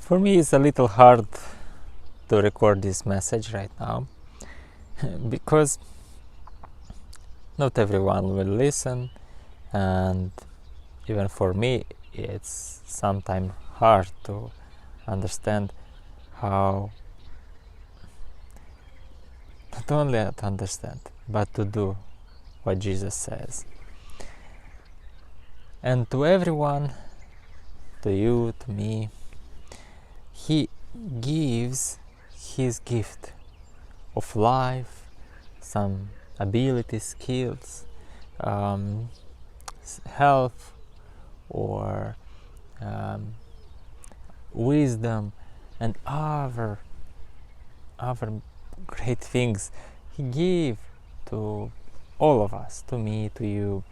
For me, it's a little hard to record this message right now because not everyone will listen, and even for me, it's sometimes hard to understand how, not only to understand, but to do what Jesus says. And to everyone, to you, to me, He gives His gift of life, some abilities, skills, health, or wisdom, and other great things He gave to all of us, to me, to you.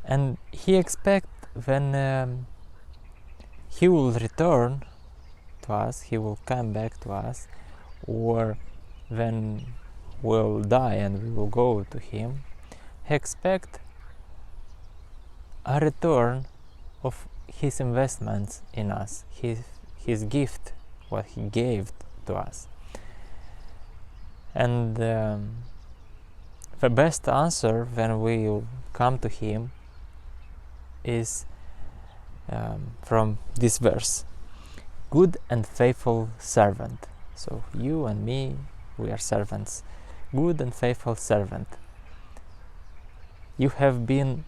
And He expects when He will return to us, He will come back to us, or when we'll die and we will go to Him, He expects a return of His investments in us, His gift, what He gave to us. And the best answer when we come to Him is from this verse: good and faithful servant. So you and me, we are servants. Good and faithful servant. You have been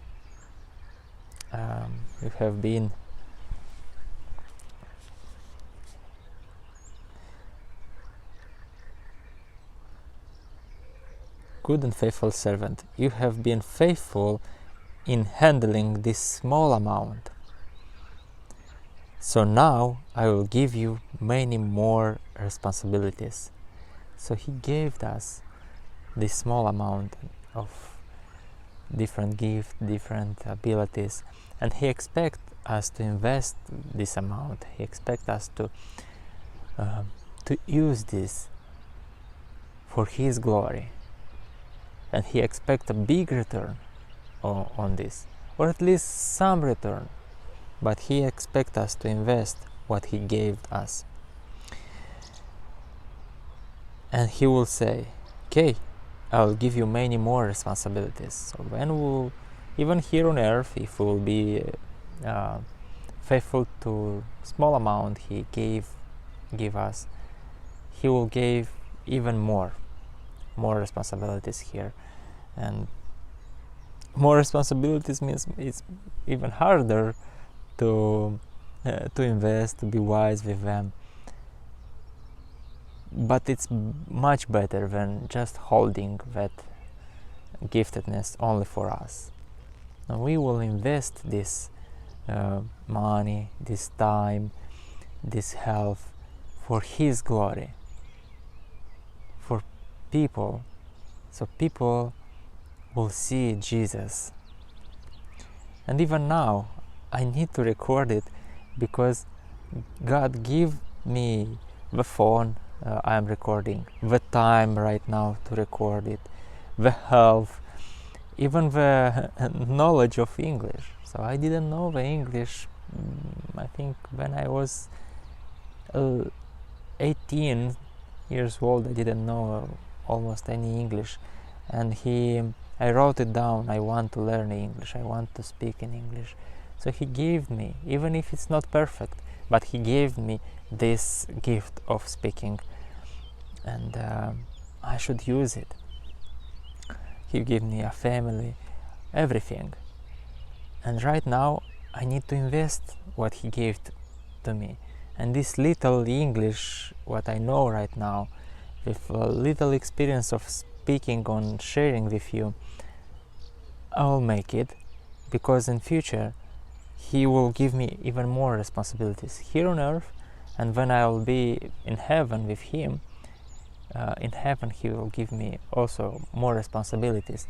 good and faithful servant. You have been faithful in handling this small amount. So now I will give you many more responsibilities. So He gave us this small amount of different gifts, different abilities, and He expects us to invest this amount. He expects us to use this for His glory, and He expects a big return on this, or at least some return. But He expects us to invest what He gave us. And He will say, okay, I will give you many more responsibilities. So when even here on earth, if we will be faithful to small amount He give us, He will give even more responsibilities here. And more responsibilities means it's even harder to invest, to be wise with them. But it's much better than just holding that giftedness only for us. And we will invest this money, this time, this health for His glory, for people, so people will see Jesus. And even now, I need to record it because God gave me the phone I am recording, the time right now to record it, the health, even the knowledge of English. So I didn't know the English, I think when I was 18 years old, I didn't know almost any English. And I wrote it down, I want to learn English, I want to speak in English. So He gave me, even if it's not perfect, but He gave me this gift of speaking, and I should use it. He gave me a family, everything. And right now I need to invest what He gave to me. And this little English, what I know right now, with a little experience of speaking on sharing with you, I'll make it, because in future He will give me even more responsibilities here on earth, and when I will be in heaven with Him, in heaven He will give me also more responsibilities.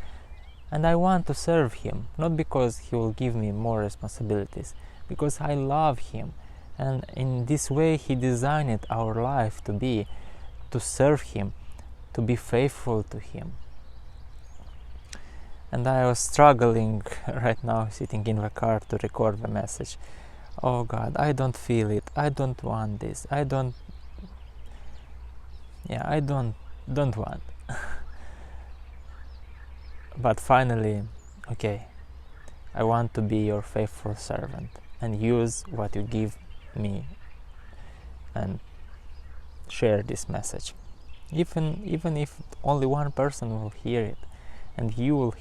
And I want to serve Him, not because He will give me more responsibilities, because I love Him, and in this way He designed our life to be, to serve Him, to be faithful to Him. And I was struggling right now, sitting in the car, to record the message. oh God, I don't feel it, I don't want this, I don't want. But finally, okay, I want to be your faithful servant and use what you give me and share this message. Even if only one person will hear it, and you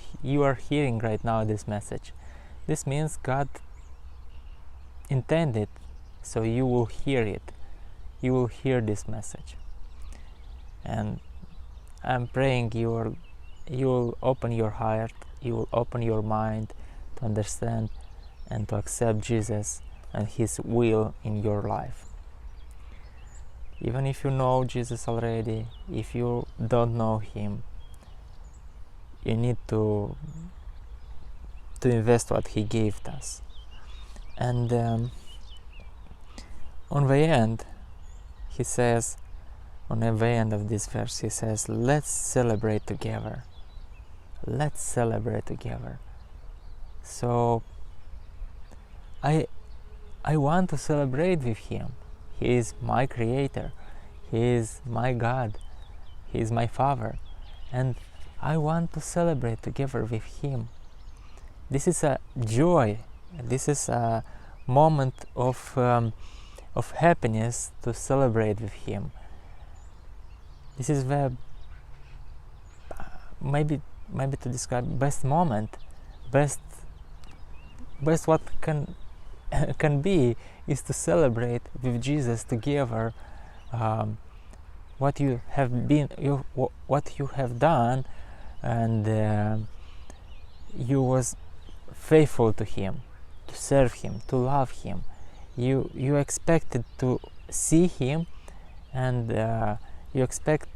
are hearing right now this message, this means God intended, so you will hear it. You will hear this message. And I'm praying you will open your heart, you will open your mind to understand and to accept Jesus and His will in your life. Even if you know Jesus already, if you don't know Him, you need to invest what He gave us. And on the end, He says, on the end of this verse, He says, let's celebrate together. Let's celebrate together. So I want to celebrate with Him. He is my Creator. He is my God. He is my Father. And I want to celebrate together with Him. This is a joy. This is a moment of happiness to celebrate with Him. This is the maybe to describe best moment, best what can be is to celebrate with Jesus together what you have done, and you was faithful to Him, to serve Him, to love Him. You expected to see Him, and you expect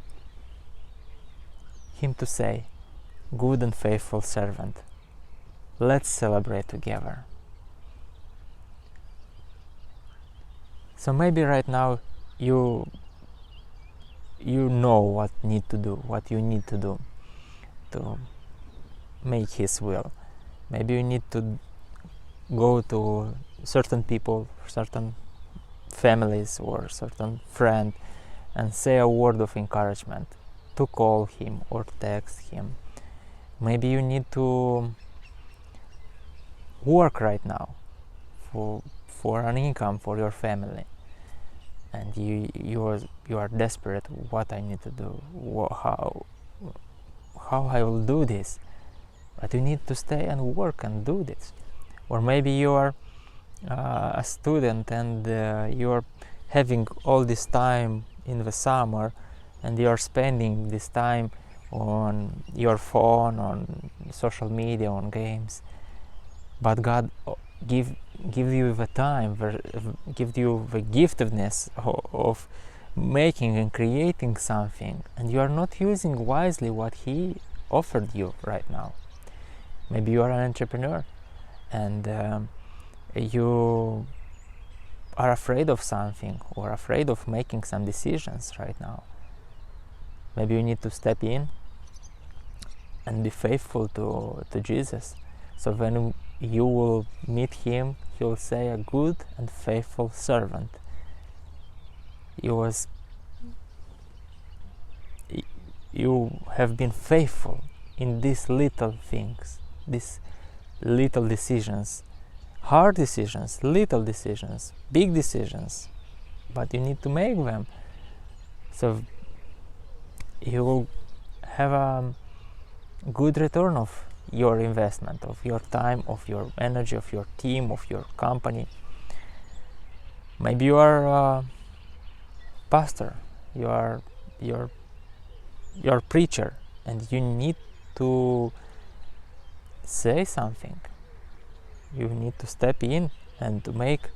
Him to say, good and faithful servant. Let's celebrate together. So maybe right now you know what you need to do to make His will. Maybe you need to go to certain people, certain families or certain friend and say a word of encouragement, to call him or text him. Maybe you need to work right now for an income for your family, and you are desperate. What I need to do? How I will do this? But you need to stay and work and do this. Or maybe you are a student and you are having all this time in the summer, and you are spending this time on your phone, on social media, on games. But God give you the time, give you the giftedness of making and creating something, and you are not using wisely what He offered you right now. Maybe you are an entrepreneur and you are afraid of something or afraid of making some decisions right now. Maybe you need to step in and be faithful to Jesus. So when you will meet Him, He will say, a good and faithful servant. You have been faithful in these little things, these little decisions, hard decisions, little decisions, big decisions, but you need to make them. So you will have a good return of your investment, of your time, of your energy, of your team, of your company. Maybe you are a pastor, you are a preacher, and you need to say something. You need to step in and to make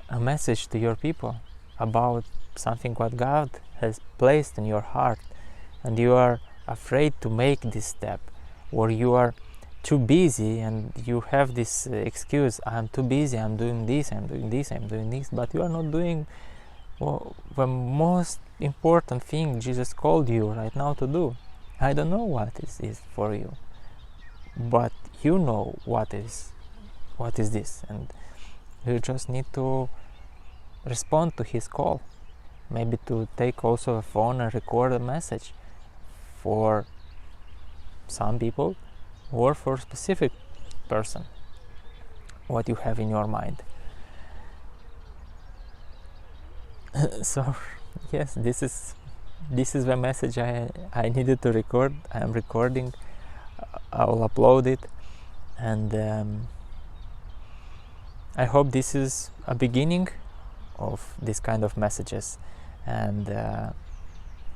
a message to your people about something what God has placed in your heart, and you are afraid to make this step, or you are too busy and you have this excuse, I'm too busy, I'm doing this, but you are not doing the most important thing Jesus called you right now to do. I don't know what is for you, but you know what is this, and You just need to respond to his call. Maybe to take also a phone and record a message for some people or for a specific person, what you have in your mind. So yes, this is the message I needed to record. I am recording. I'll upload it, and I hope this is a beginning of this kind of messages, and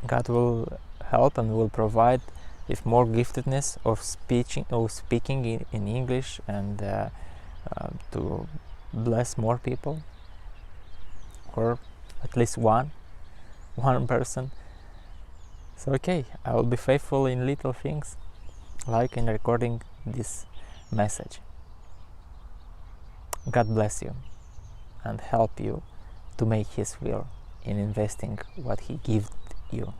God will help and will provide with more giftedness of speaking in English, and to bless more people, or at least one person. So okay, I will be faithful in little things, like in recording this message. God bless you and help you to make His will in investing what He gives you.